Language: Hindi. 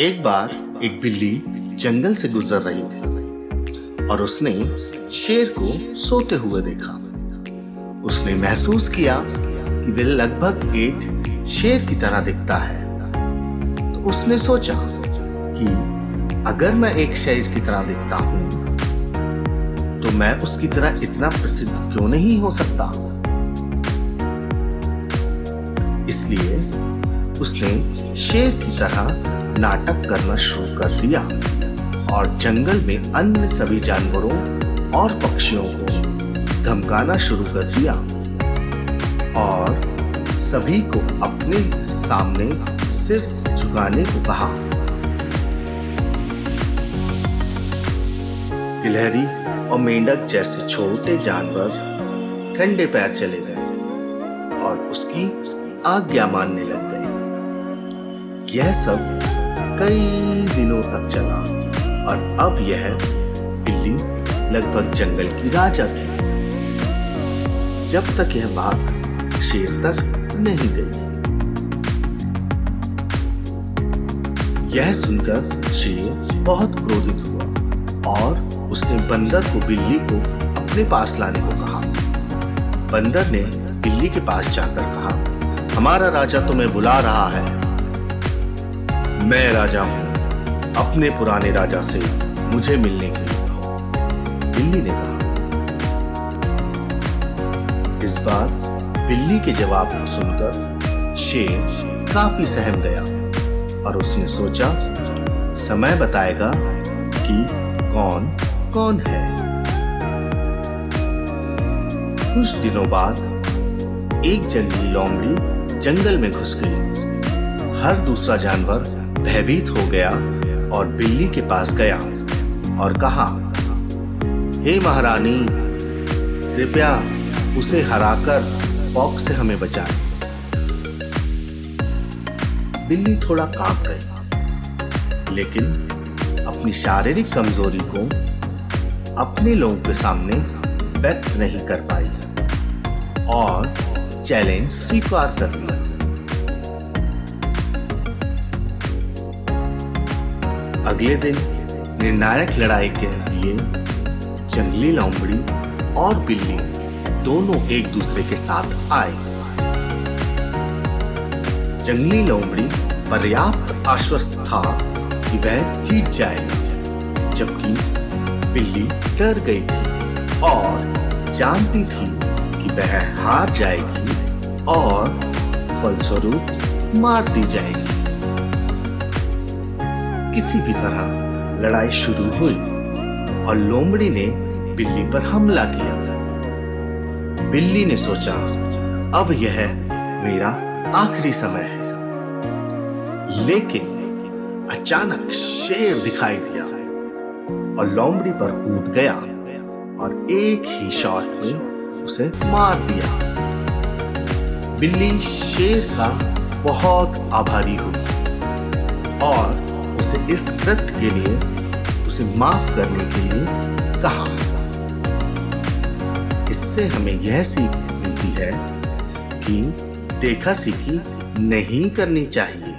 एक बार एक बिल्ली जंगल से गुजर रही थी और उसने शेर को सोते हुए देखा। उसने महसूस किया कि वह लगभग एक शेर की तरह दिखता है। तो उसने सोचा कि अगर मैं एक शेर की तरह दिखता हूं तो मैं उसकी तरह इतना प्रसिद्ध क्यों नहीं हो सकता। इसलिए उसने शेर की तरह नाटक करना शुरू कर दिया और जंगल में अन्य सभी जानवरों और पक्षियों को धमकाना शुरू कर दिया और सभी को अपने सामने सिर झुकाने को कहा। गिलहरी और मेंढक जैसे छोटे जानवर ठंडे पैर चले गए और उसकी आज्ञा मानने लग गए। यह सब कई दिनों तक चला और अब यह बिल्ली लगभग जंगल की राजा थी, जब तक यह बात शेर तक नहीं गई। यह सुनकर शेर बहुत क्रोधित हुआ और उसने बंदर को बिल्ली को अपने पास लाने को कहा। बंदर ने बिल्ली के पास जाकर कहा, हमारा राजा तुम्हें बुला रहा है। मैं राजा हूं, अपने पुराने राजा से मुझे मिलने के लिए कहो। बिल्ली ने कहा। इस बार बिल्ली के जवाब को सुनकर शेर काफी सहम गया और उसने सोचा समय बताएगा कि कौन कौन है। कुछ दिनों बाद एक जंगली लोमड़ी जंगल में घुस गई। हर दूसरा जानवर भयभीत हो गया और बिल्ली के पास गया और कहा, हे महारानी, कृपया उसे हराकर पॉक से हमें बचाएं। बिल्ली थोड़ा कांप गई, लेकिन अपनी शारीरिक कमजोरी को अपने लोगों के सामने व्यक्त नहीं कर पाई और चैलेंज स्वीकार कर लिया। अगले दिन निर्णायक लड़ाई के लिए जंगली लोमड़ी और बिल्ली दोनों एक दूसरे के साथ आए। जंगली लोमड़ी पर्याप्त आश्वस्त था कि वह जीत जाएगा, जबकि बिल्ली डर गई थी और जानती थी कि वह हार जाएगी और फलस्वरूप मार दी जाएगी। किसी भी तरह लड़ाई शुरू हुई और लोमड़ी ने बिल्ली पर हमला किया। बिल्ली ने सोचा, अब यह मेरा आखिरी समय है। लेकिन अचानक शेर दिखाई दिया और लोमड़ी पर कूद गया और एक ही शॉट में उसे मार दिया। बिल्ली शेर का बहुत आभारी हुई और उसे इस कृत्य के लिए उसे माफ करने के लिए कहा। इससे हमें यह सीख मिलती है कि देखा सीखी नहीं करनी चाहिए।